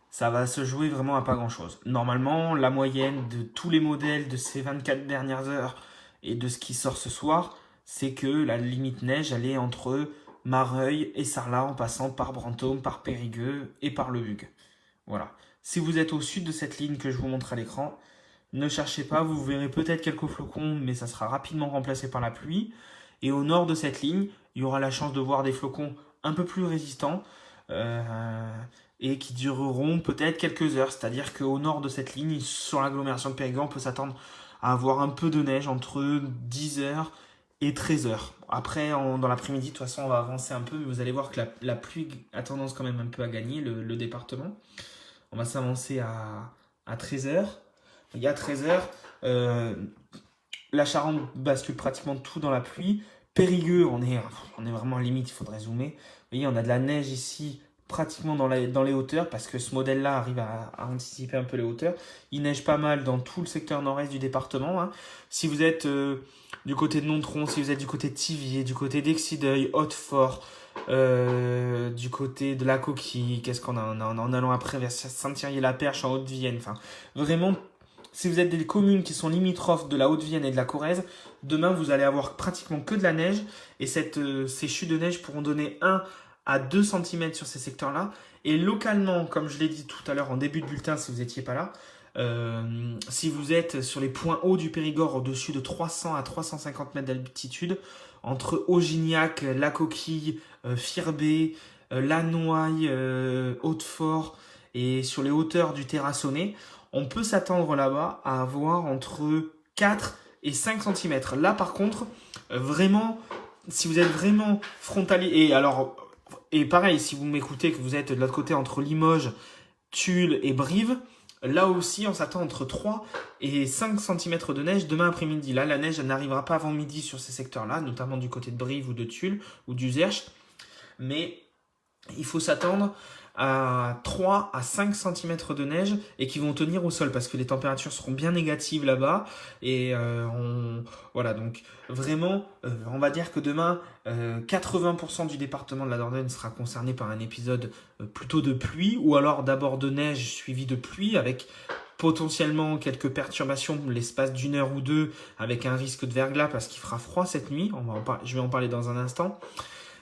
ça va se jouer vraiment à pas grand-chose. Normalement, la moyenne de tous les modèles de ces 24 dernières heures Et de ce qui sort ce soir, c'est que la limite neige, elle est entre Mareuil et Sarlat, en passant par Brantôme, par Périgueux et par Le Hugues. Voilà. Si vous êtes au sud de cette ligne que je vous montre à l'écran, ne cherchez pas, vous verrez peut-être quelques flocons, mais ça sera rapidement remplacé par la pluie. Et au nord de cette ligne, il y aura la chance de voir des flocons un peu plus résistants et qui dureront peut-être quelques heures. C'est-à-dire qu'au nord de cette ligne, sur l'agglomération de Périgueux, on peut s'attendre à avoir un peu de neige entre 10h et 13h. Après, dans l'après-midi, de toute façon, on va avancer un peu, mais vous allez voir que la pluie a tendance quand même un peu à gagner le département. On va s'avancer à 13h. Il y a 13h, la Charente bascule pratiquement tout dans la pluie. Périgueux, on est vraiment limite, il faudrait zoomer. Vous voyez, on a de la neige ici, pratiquement dans les hauteurs, parce que ce modèle-là arrive à anticiper un peu les hauteurs. Il neige pas mal dans tout le secteur nord-est du département. Hein. Si vous êtes du côté de Nontron, si vous êtes du côté de Thiviers, du côté d'Exideuil, Hautefort, du côté de la Coquille, qu'est-ce qu'on a en allant après vers Saint-Thierry-la-Perche en Haute-Vienne. Enfin, vraiment, si vous êtes des communes qui sont limitrophes de la Haute-Vienne et de la Corrèze, demain vous allez avoir pratiquement que de la neige et ces chutes de neige pourront donner 1 à 2 cm sur ces secteurs-là. Et localement, comme je l'ai dit tout à l'heure en début de bulletin, si vous n'étiez pas là, si vous êtes sur les points hauts du Périgord au-dessus de 300 à 350 mètres d'altitude, entre Augignac, La Coquille, Firbé, Lannoy, Hautefort et sur les hauteurs du Terrassonnet, on peut s'attendre là-bas à avoir entre 4 et 5 cm. Là, par contre, vraiment, si vous êtes vraiment frontalier, et pareil, si vous m'écoutez, que vous êtes de l'autre côté entre Limoges, Tulle et Brive, là aussi, on s'attend entre 3 et 5 cm de neige demain après-midi. Là, la neige n'arrivera pas avant midi sur ces secteurs-là, notamment du côté de Brive ou de Tulle ou d'Uzerche. Mais il faut s'attendre à 3 à 5 cm de neige et qui vont tenir au sol parce que les températures seront bien négatives là-bas. Et voilà, donc vraiment, on va dire que demain, 80% du département de la Dordogne sera concerné par un épisode plutôt de pluie ou alors d'abord de neige suivi de pluie avec potentiellement quelques perturbations l'espace d'une heure ou deux avec un risque de verglas parce qu'il fera froid cette nuit. Je vais en parler dans un instant.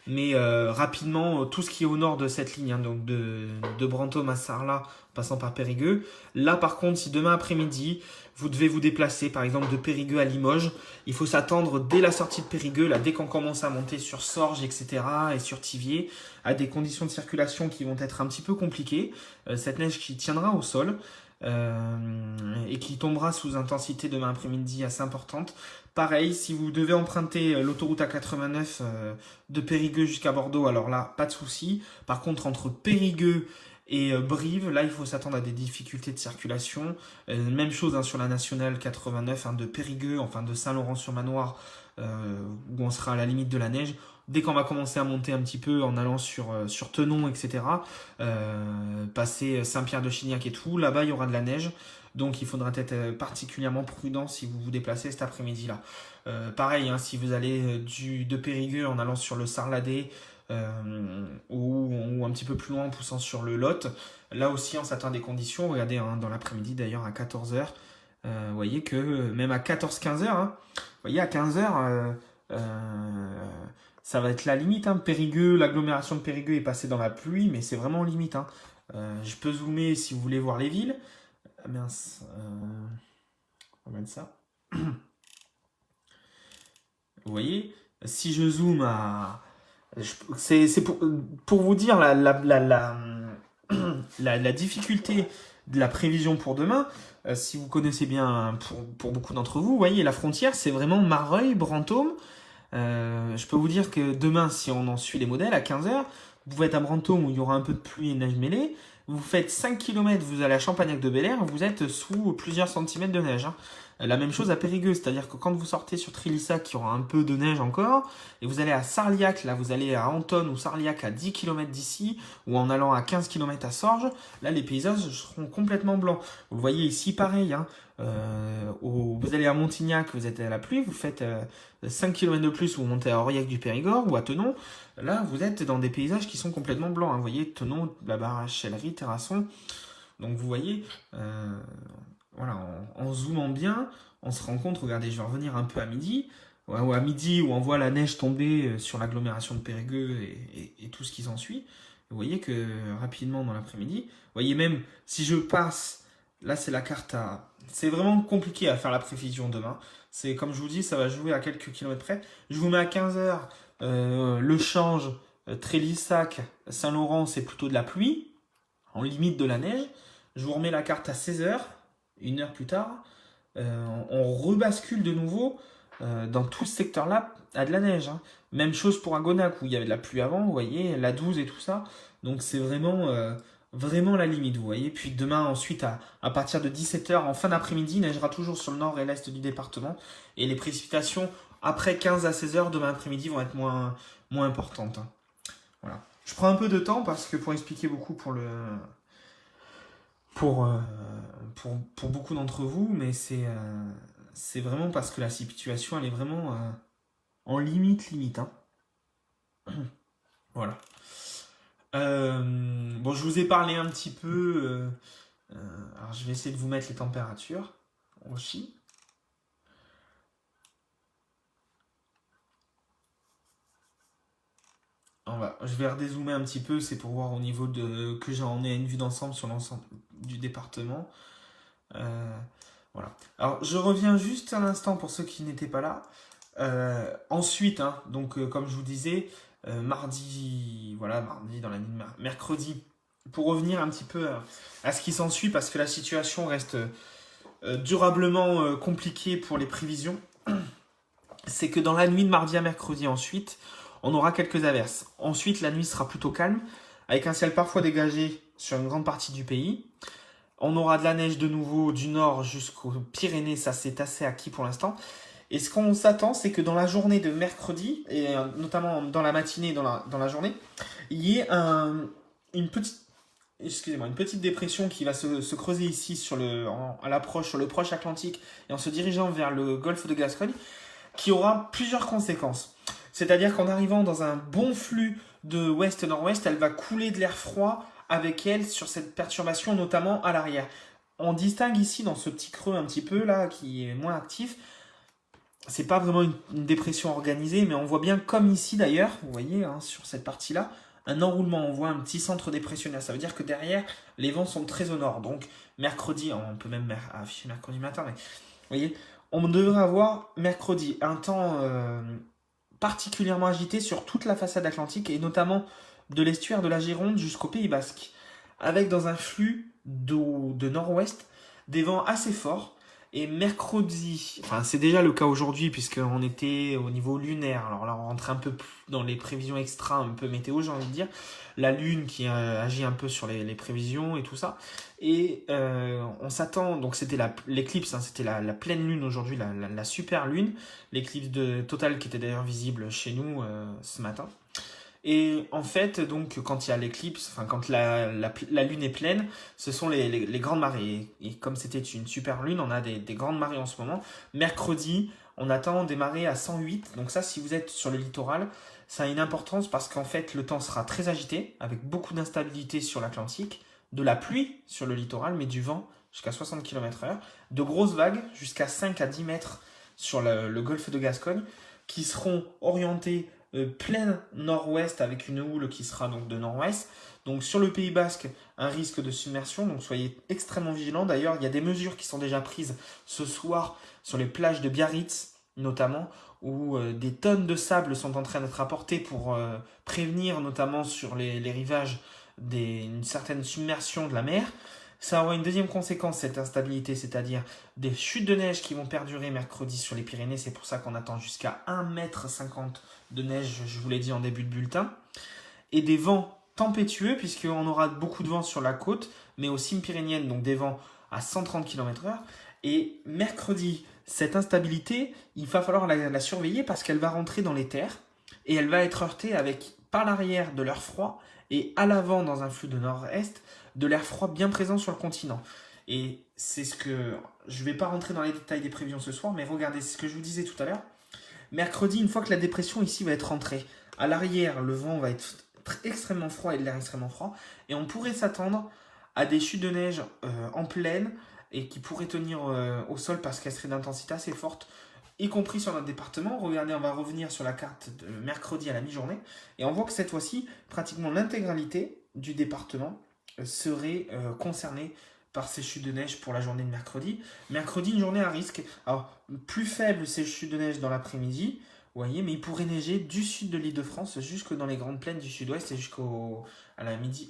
Mais rapidement, tout ce qui est au nord de cette ligne, hein, donc de Brantôme à Sarlat, en passant par Périgueux. Là, par contre, si demain après-midi, vous devez vous déplacer, par exemple, de Périgueux à Limoges, il faut s'attendre dès la sortie de Périgueux, là, dès qu'on commence à monter sur Sorges, etc., et sur Thiviers, à des conditions de circulation qui vont être un petit peu compliquées. Cette neige qui tiendra au sol. Et qui tombera sous intensité demain après-midi assez importante. Pareil, si vous devez emprunter l'autoroute A89 de Périgueux jusqu'à Bordeaux, alors là, pas de souci. Par contre, entre Périgueux et Brive, là, il faut s'attendre à des difficultés de circulation. Même chose hein, sur la nationale 89 hein, de Périgueux, enfin de Saint-Laurent-sur-Manoir, où on sera à la limite de la neige. Dès qu'on va commencer à monter un petit peu en allant sur Tenon, etc., passer Saint-Pierre-de-Chignac et tout, là-bas il y aura de la neige. Donc il faudra être particulièrement prudent si vous vous déplacez cet après-midi-là. Pareil, hein, si vous allez de Périgueux en allant sur le Sarladais ou un petit peu plus loin en poussant sur le Lot, là aussi on s'attend à des conditions. Regardez, hein, dans l'après-midi d'ailleurs à 14h, vous voyez que même à 14-15h, hein, vous voyez à 15h, ça va être la limite. Hein. Périgueux, l'agglomération de Périgueux est passée dans la pluie, mais c'est vraiment limite. Hein. Je peux zoomer si vous voulez voir les villes. Ah mince, on va mettre ça. Vous voyez, si je zoome à... C'est pour vous dire la difficulté de la prévision pour demain. Si vous connaissez bien, pour beaucoup d'entre vous, vous voyez, la frontière, c'est vraiment Mareuil, Brantôme. Je peux vous dire que demain, si on en suit les modèles, à 15h, vous pouvez être à Brantôme où il y aura un peu de pluie et neige mêlée. Vous faites 5 km, vous allez à Champagnac-de-Bel-Air, vous êtes sous plusieurs centimètres de neige. Hein. La même chose à Périgueux, c'est-à-dire que quand vous sortez sur Trélissac, il y aura un peu de neige encore, et vous allez à Sarliac, là vous allez à Antonne ou Sarliac à 10 km d'ici, ou en allant à 15 km à Sorges, là les paysages seront complètement blancs. Vous voyez ici pareil, hein, vous allez à Montignac, vous êtes à la pluie, vous faites 5 km de plus, vous montez à Aurillac du Périgord ou à Tenon, là vous êtes dans des paysages qui sont complètement blancs. Hein. Vous voyez Tenon, la Barache, Chellery, Terrasson. Donc vous voyez, voilà, en zoomant bien, on se rend compte, regardez, je vais revenir un peu à midi, ou à midi où on voit la neige tomber sur l'agglomération de Périgueux et tout ce qui s'ensuit. Vous voyez que rapidement dans l'après-midi, vous voyez même si je passe, là c'est la carte à... C'est vraiment compliqué à faire la prévision demain. C'est comme je vous dis, ça va jouer à quelques kilomètres près. Je vous mets à 15h, le change, Trélissac, Saint-Laurent, c'est plutôt de la pluie, en limite de la neige. Je vous remets la carte à 16h, une heure plus tard. On rebascule de nouveau dans tout ce secteur-là à de la neige. Hein. Même chose pour Agonac où il y avait de la pluie avant, vous voyez, la 12 et tout ça. Donc c'est vraiment la limite, vous voyez. Puis demain, ensuite, à partir de 17h, en fin d'après-midi, il neigera toujours sur le nord et l'est du département. Et les précipitations, après 15 à 16h, demain après-midi, vont être moins importantes. Hein. Voilà. Je prends un peu de temps parce que pour expliquer beaucoup pour beaucoup d'entre vous, mais c'est vraiment parce que la situation, elle est vraiment en limite. Hein. Voilà. Bon, je vous ai parlé un petit peu. Alors, je vais essayer de vous mettre les températures aussi. Je vais redézoomer un petit peu, c'est pour voir au niveau que j'en ai une vue d'ensemble sur l'ensemble du département. Voilà. Alors, je reviens juste un instant pour ceux qui n'étaient pas là. Ensuite, hein, donc comme je vous disais, mardi dans la nuit de mercredi, pour revenir un petit peu à ce qui s'ensuit, parce que la situation reste durablement compliquée pour les prévisions, c'est que dans la nuit de mardi à mercredi ensuite, on aura quelques averses. Ensuite, la nuit sera plutôt calme, avec un ciel parfois dégagé sur une grande partie du pays. On aura de la neige de nouveau du nord jusqu'aux Pyrénées, ça c'est assez acquis pour l'instant. Et ce qu'on s'attend, c'est que dans la journée de mercredi, et notamment dans la matinée et dans la journée, il y ait une petite dépression qui va se creuser ici à l'approche, sur le proche Atlantique et en se dirigeant vers le golfe de Gascogne, qui aura plusieurs conséquences. C'est-à-dire qu'en arrivant dans un bon flux de ouest-nord-ouest, elle va couler de l'air froid avec elle sur cette perturbation, notamment à l'arrière. On distingue ici dans ce petit creux un petit peu là, qui est moins actif, c'est pas vraiment une dépression organisée, mais on voit bien comme ici d'ailleurs, vous voyez, hein, sur cette partie-là, un enroulement, on voit un petit centre dépressionnaire. Ça veut dire que derrière, les vents sont très au nord. Donc mercredi, on peut même afficher mercredi matin, mais vous voyez, on devrait avoir mercredi un temps particulièrement agité sur toute la façade atlantique et notamment de l'estuaire de la Gironde jusqu'au Pays Basque, avec dans un flux d'eau de nord-ouest des vents assez forts. Et mercredi, enfin c'est déjà le cas aujourd'hui puisqu'on était au niveau lunaire, alors là on rentre un peu plus dans les prévisions extra, un peu météo j'ai envie de dire, la lune qui agit un peu sur les prévisions et tout ça, et on s'attend, donc c'était l'éclipse, hein, c'était la pleine lune aujourd'hui, la super lune, l'éclipse totale qui était d'ailleurs visible chez nous ce matin. Et en fait, donc, quand il y a l'éclipse, enfin, quand la lune est pleine, ce sont les grandes marées. Et comme c'était une super lune, on a des grandes marées en ce moment. Mercredi, on attend des marées à 108. Donc ça, si vous êtes sur le littoral, ça a une importance parce qu'en fait, le temps sera très agité, avec beaucoup d'instabilité sur l'Atlantique, de la pluie sur le littoral, mais du vent jusqu'à 60 km/h, de grosses vagues jusqu'à 5 à 10 mètres sur le golfe de Gascogne, qui seront orientées plein nord-ouest avec une houle qui sera donc de nord-ouest. Donc sur le Pays Basque, un risque de submersion, donc soyez extrêmement vigilants. D'ailleurs, il y a des mesures qui sont déjà prises ce soir sur les plages de Biarritz notamment, où des tonnes de sable sont en train d'être apportées pour prévenir notamment sur les rivages une certaine submersion de la mer. Ça aura une deuxième conséquence, cette instabilité, c'est-à-dire des chutes de neige qui vont perdurer mercredi sur les Pyrénées. C'est pour ça qu'on attend jusqu'à 1,50 m de neige, je vous l'ai dit en début de bulletin. Et des vents tempétueux, puisqu'on aura beaucoup de vent sur la côte, mais aux cimes pyrénéennes, donc des vents à 130 km/h. Et mercredi, cette instabilité, il va falloir la surveiller parce qu'elle va rentrer dans les terres et elle va être heurtée par l'arrière de l'air froid et à l'avant, dans un flux de nord-est, de l'air froid bien présent sur le continent. Et c'est ce que... Je ne vais pas rentrer dans les détails des prévisions ce soir, mais regardez, c'est ce que je vous disais tout à l'heure. Mercredi, une fois que la dépression ici va être rentrée, à l'arrière, le vent va être extrêmement froid et de l'air extrêmement froid, et on pourrait s'attendre à des chutes de neige en plaine et qui pourraient tenir au sol parce qu'elles seraient d'intensité assez forte, y compris sur notre département. Regardez, on va revenir sur la carte de mercredi à la mi-journée et on voit que cette fois-ci, pratiquement l'intégralité du département serait concernée par ces chutes de neige pour la journée de mercredi. Mercredi, une journée à risque. Alors, plus faible ces chutes de neige dans l'après-midi, vous voyez, mais il pourrait neiger du sud de l'Île-de-France jusque dans les grandes plaines du sud-ouest et jusqu'au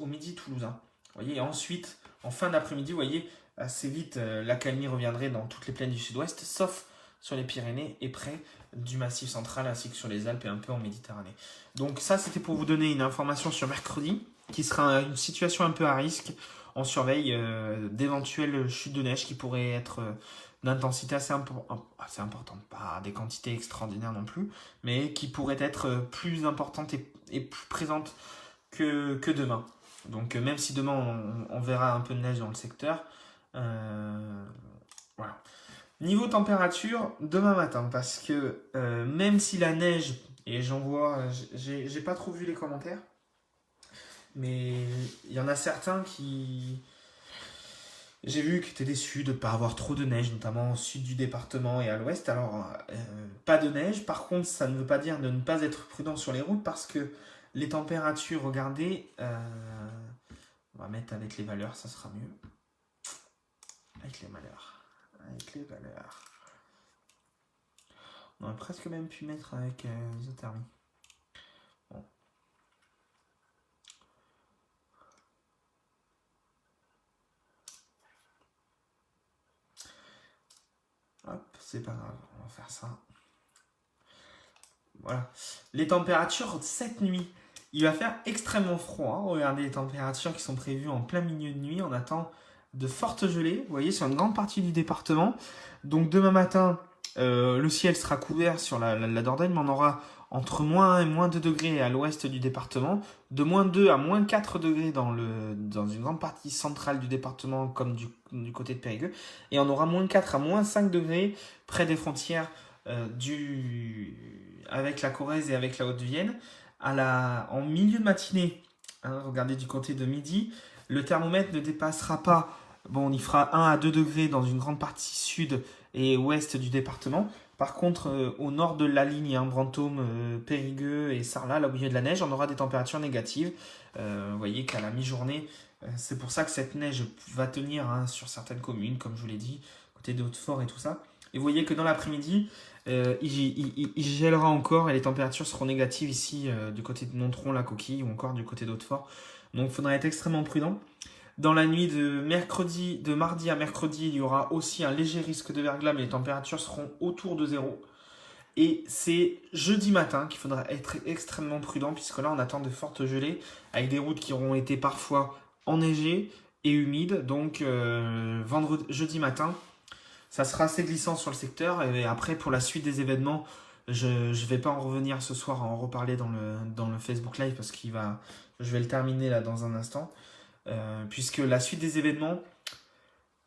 midi toulousain. Vous voyez, et ensuite, en fin d'après-midi, vous voyez, assez vite, l'accalmie reviendrait dans toutes les plaines du sud-ouest, sauf sur les Pyrénées et près du Massif central, ainsi que sur les Alpes et un peu en Méditerranée. Donc ça, c'était pour vous donner une information sur mercredi, qui sera une situation un peu à risque. On surveille d'éventuelles chutes de neige qui pourraient être d'intensité assez importante, pas des quantités extraordinaires non plus, mais qui pourraient être plus importantes et plus présentes que demain. Donc même si demain on verra un peu de neige dans le secteur, voilà. Niveau température, demain matin, parce que même si la neige, et j'en vois, j'ai pas trop vu les commentaires, mais il y en a certains qui... J'ai vu qu'ils étaient déçus de ne pas avoir trop de neige, notamment au sud du département et à l'ouest. Alors, pas de neige. Par contre, ça ne veut pas dire de ne pas être prudent sur les routes parce que les températures, regardez, on va mettre avec les valeurs, ça sera mieux. Avec les valeurs. On aurait presque même pu mettre avec l'isothermie. Bon. Hop, c'est pas grave, on va faire ça. Voilà. Les températures cette nuit, il va faire extrêmement froid. Regardez les températures qui sont prévues en plein milieu de nuit. On attend de fortes gelées, vous voyez, sur une grande partie du département. Donc demain matin, le ciel sera couvert sur la Dordogne, mais on aura entre moins 1 et moins 2 degrés à l'ouest du département, de moins 2 à moins 4 degrés dans une grande partie centrale du département, comme du côté de Périgueux, et on aura moins 4 à moins 5 degrés près des frontières avec la Corrèze et avec la Haute-Vienne. En milieu de matinée, hein, regardez du côté de midi, le thermomètre ne dépassera pas, bon, on y fera 1 à 2 degrés dans une grande partie sud et ouest du département. Par contre, au nord de la ligne, hein, Brantôme, Périgueux et Sarlat, là au milieu de la neige, on aura des températures négatives. Vous voyez qu'à la mi-journée, c'est pour ça que cette neige va tenir hein, sur certaines communes, comme je vous l'ai dit, côté de Hautefort et tout ça. Et vous voyez que dans l'après-midi, il gèlera encore et les températures seront négatives ici du côté de Nontron, la Coquille ou encore du côté d'Hautefort. Donc il faudra être extrêmement prudent. Dans la nuit de mardi à mercredi, il y aura aussi un léger risque de verglas, mais les températures seront autour de 0. Et c'est jeudi matin qu'il faudra être extrêmement prudent, puisque là on attend de fortes gelées, avec des routes qui auront été parfois enneigées et humides. Donc jeudi matin, ça sera assez glissant sur le secteur. Et après, pour la suite des événements, je ne vais pas en revenir ce soir, à en reparler dans le Facebook Live, parce je vais le terminer là dans un instant. Puisque la suite des événements,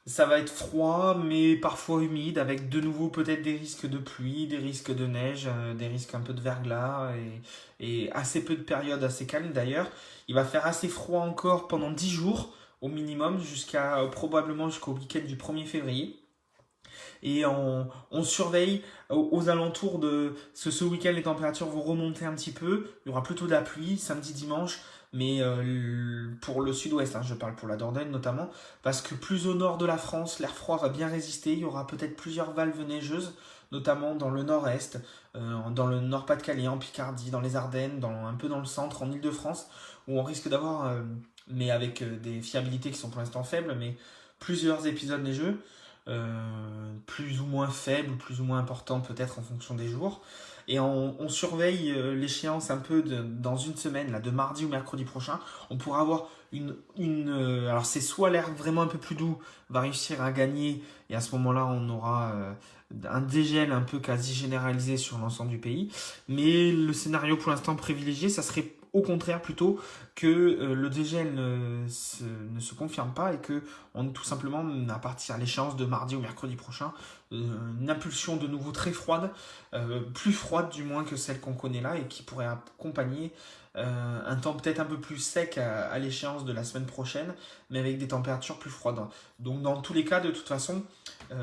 ça va être froid, mais parfois humide, avec de nouveau peut-être des risques de pluie, des risques de neige, des risques un peu de verglas, et assez peu de périodes assez calmes d'ailleurs. Il va faire assez froid encore pendant 10 jours au minimum, probablement jusqu'au week-end du 1er février. Et on surveille aux alentours de ce week-end, les températures vont remonter un petit peu. Il y aura plutôt de la pluie samedi, dimanche. Mais pour le sud-ouest, hein, je parle pour la Dordogne notamment, parce que plus au nord de la France, l'air froid va bien résister. Il y aura peut-être plusieurs valves neigeuses, notamment dans le nord-est, dans le nord-Pas-de-Calais, en Picardie, dans les Ardennes, un peu dans le centre, en Île-de-France, où on risque d'avoir, mais avec des fiabilités qui sont pour l'instant faibles, mais plusieurs épisodes neigeux, plus ou moins faibles, plus ou moins importants peut-être en fonction des jours. Et on surveille l'échéance un peu dans une semaine, là, de mardi ou mercredi prochain. On pourra avoir alors c'est soit l'air vraiment un peu plus doux va réussir à gagner, et à ce moment-là on aura un dégel un peu quasi généralisé sur l'ensemble du pays. Mais le scénario pour l'instant privilégié, ça serait au contraire plutôt que le dégel ne se confirme pas et que on est tout simplement, à partir de l'échéance de mardi ou mercredi prochain, une impulsion de nouveau très froide, plus froide du moins que celle qu'on connaît là et qui pourrait accompagner un temps peut-être un peu plus sec à l'échéance de la semaine prochaine, mais avec des températures plus froides. Donc dans tous les cas, de toute façon,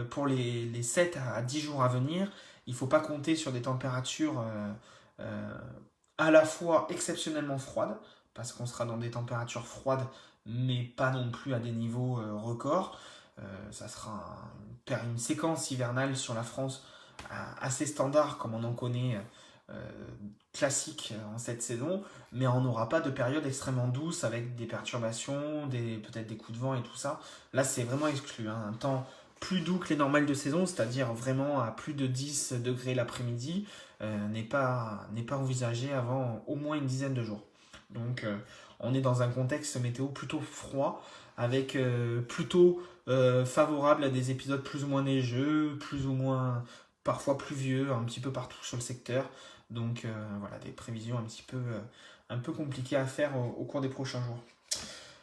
pour les 7 à 10 jours à venir, il ne faut pas compter sur des températures à la fois exceptionnellement froides, parce qu'on sera dans des températures froides, mais pas non plus à des niveaux records. Ça sera une séquence hivernale sur la France assez standard, comme on en connaît classique en cette saison, mais on n'aura pas de période extrêmement douce avec des perturbations, peut-être des coups de vent et tout ça. Là, c'est vraiment exclu, hein. Un temps plus doux que les normales de saison, c'est-à-dire vraiment à plus de 10 degrés l'après-midi, n'est pas envisagé avant au moins une dizaine de jours. Donc on est dans un contexte météo plutôt froid, avec plutôt favorable à des épisodes plus ou moins neigeux, plus ou moins parfois pluvieux, un petit peu partout sur le secteur. Donc voilà, des prévisions un peu compliquées à faire au cours des prochains jours.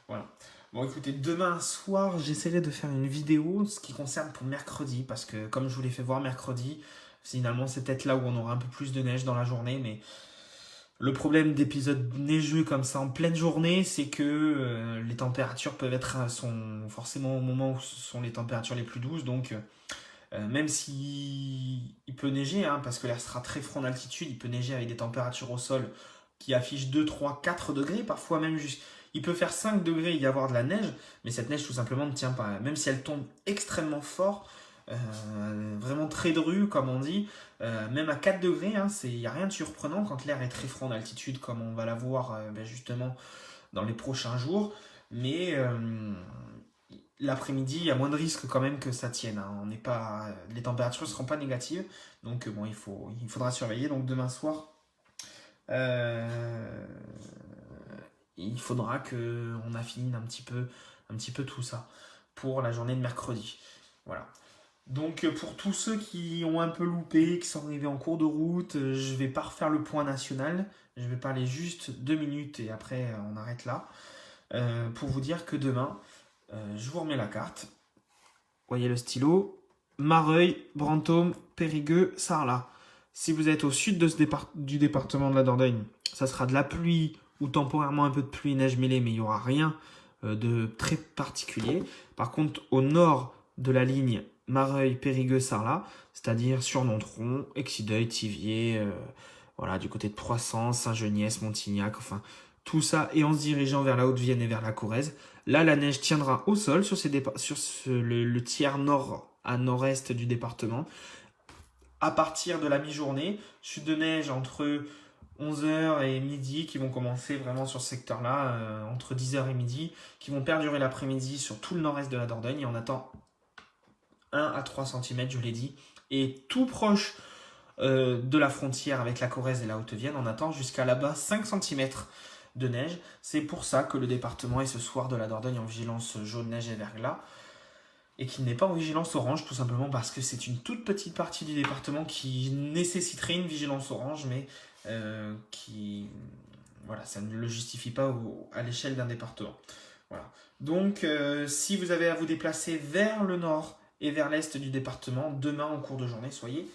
Voilà. Bon, écoutez, demain soir, j'essaierai de faire une vidéo, ce qui concerne pour mercredi, parce que comme je vous l'ai fait voir mercredi, finalement c'est peut-être là où on aura un peu plus de neige dans la journée, mais le problème d'épisodes neigeux comme ça en pleine journée, c'est que les températures sont forcément au moment où ce sont les températures les plus douces, donc même si il peut neiger, hein, parce que l'air sera très froid en altitude, il peut neiger avec des températures au sol qui affichent 2, 3, 4 degrés, parfois même il peut faire 5 degrés et y avoir de la neige, mais cette neige tout simplement ne tient pas. Même si elle tombe extrêmement fort, vraiment très drue comme on dit, même à 4 degrés, hein, il n'y a rien de surprenant quand l'air est très froid en altitude, comme on va la voir justement dans les prochains jours. Mais l'après-midi, il y a moins de risques quand même que ça tienne, hein. Les températures ne seront pas négatives, donc bon, il faudra surveiller. Donc demain soir, euh, il faudra qu'on affine un petit peu tout ça pour la journée de mercredi. Voilà. Donc pour tous ceux qui ont un peu loupé, qui sont arrivés en cours de route, je vais pas refaire le point national. Je vais parler juste 2 minutes et après on arrête là. Pour vous dire que demain, je vous remets la carte. Voyez le stylo. Mareuil, Brantôme, Périgueux, Sarlat. Si vous êtes au sud du département de la Dordogne, ça sera de la pluie ou temporairement un peu de pluie et neige mêlée, mais il n'y aura rien de très particulier. Par contre, au nord de la ligne Mareuil, Périgueux, Sarlat, c'est-à-dire sur Nontron, Exideuil, Thiviers, voilà, du côté de Proissens, Saint-Geniès, Montignac, enfin tout ça, et en se dirigeant vers la Haute-Vienne et vers la Corrèze. Là, la neige tiendra au sol sur le tiers nord à nord-est du département. À partir de la mi-journée, chute de neige entre 11h et midi qui vont commencer vraiment sur ce secteur-là, entre 10h et midi, qui vont perdurer l'après-midi sur tout le nord-est de la Dordogne. Et on attend 1 à 3 cm, je l'ai dit. Et tout proche de la frontière avec la Corrèze et la Haute-Vienne, on attend jusqu'à là-bas 5 cm de neige. C'est pour ça que le département est ce soir de la Dordogne en vigilance jaune, neige et verglas, et qu'il n'est pas en vigilance orange, tout simplement parce que c'est une toute petite partie du département qui nécessiterait une vigilance orange, mais voilà, ça ne le justifie pas à l'échelle d'un département. Voilà. Donc, si vous avez à vous déplacer vers le nord et vers l'est du département, demain en cours de journée, soyez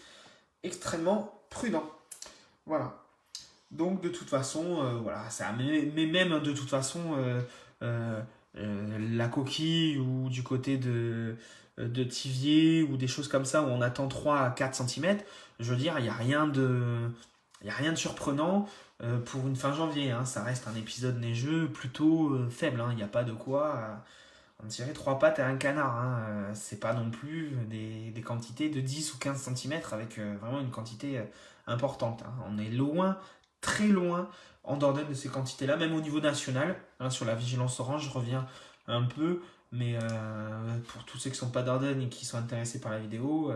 extrêmement prudents. Voilà. Donc de toute façon, voilà, ça, mais même de toute façon, la coquille ou du côté de Thiviers ou des choses comme ça où on attend 3 à 4 cm, je veux dire, il n'y a rien de surprenant pour une fin janvier, hein. Ça reste un épisode neigeux plutôt faible, hein. Il n'y a pas de quoi on tirer 3 pattes à un canard, hein. C'est pas non plus des quantités de 10 ou 15 cm avec vraiment une quantité importante, hein. On est loin, très loin en Dordogne de ces quantités-là, même au niveau national, hein. Sur la vigilance orange, je reviens un peu, mais pour tous ceux qui ne sont pas Dordogne et qui sont intéressés par la vidéo,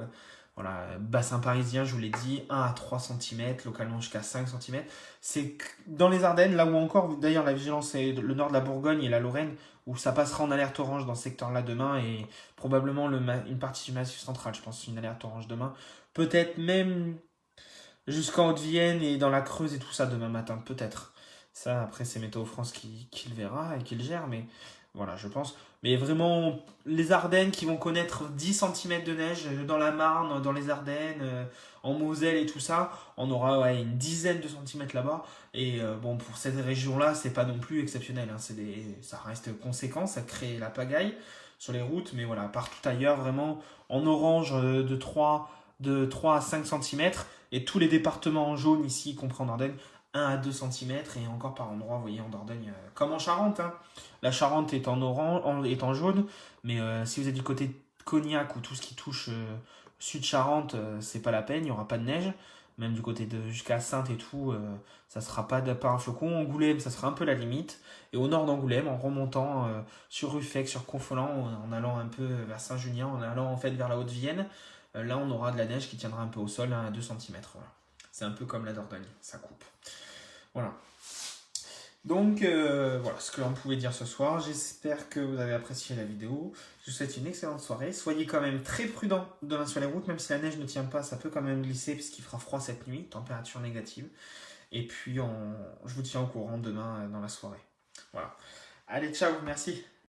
voilà, bassin parisien, je vous l'ai dit, 1 à 3 cm, localement jusqu'à 5 cm. C'est dans les Ardennes, là où encore, d'ailleurs la vigilance c'est le nord de la Bourgogne et la Lorraine, où ça passera en alerte orange dans ce secteur-là demain, et probablement une partie du Massif central, je pense, une alerte orange demain. Peut-être même jusqu'en Haute-Vienne et dans la Creuse et tout ça demain matin, peut-être. Ça, après, c'est Météo France qui le verra et qui le gère, mais voilà, je pense. Mais vraiment, les Ardennes qui vont connaître 10 centimètres de neige dans la Marne, dans les Ardennes, en Moselle et tout ça, on aura ouais, une dizaine de centimètres là-bas. Et bon, pour cette région-là, c'est pas non plus exceptionnel, hein. Ça reste conséquent, ça crée la pagaille sur les routes, mais voilà, partout ailleurs, vraiment, en orange de 3 à 5 centimètres. Et tous les départements en jaune ici, y compris en Ardennes, 1 à 2 centimètres et encore par endroit, vous voyez, en Dordogne, comme en Charente, hein. La Charente est en orange, est en jaune, mais si vous êtes du côté de Cognac ou tout ce qui touche Sud-Charente, c'est pas la peine, il n'y aura pas de neige. Même du côté de jusqu'à Sainte et tout, ça sera pas un flocon. Angoulême, ça sera un peu la limite. Et au nord d'Angoulême, en remontant sur Ruffec, sur Confolens, en allant un peu vers Saint-Junien, en allant en fait vers la Haute-Vienne, là on aura de la neige qui tiendra un peu au sol, 1 à 2 centimètres. Voilà. C'est un peu comme la Dordogne, ça coupe. Voilà. Donc voilà ce que l'on pouvait dire ce soir. J'espère que vous avez apprécié la vidéo. Je vous souhaite une excellente soirée. Soyez quand même très prudents demain sur les routes, même si la neige ne tient pas, ça peut quand même glisser puisqu'il fera froid cette nuit, température négative. Et puis je vous tiens au courant demain dans la soirée. Voilà. Allez, ciao, merci.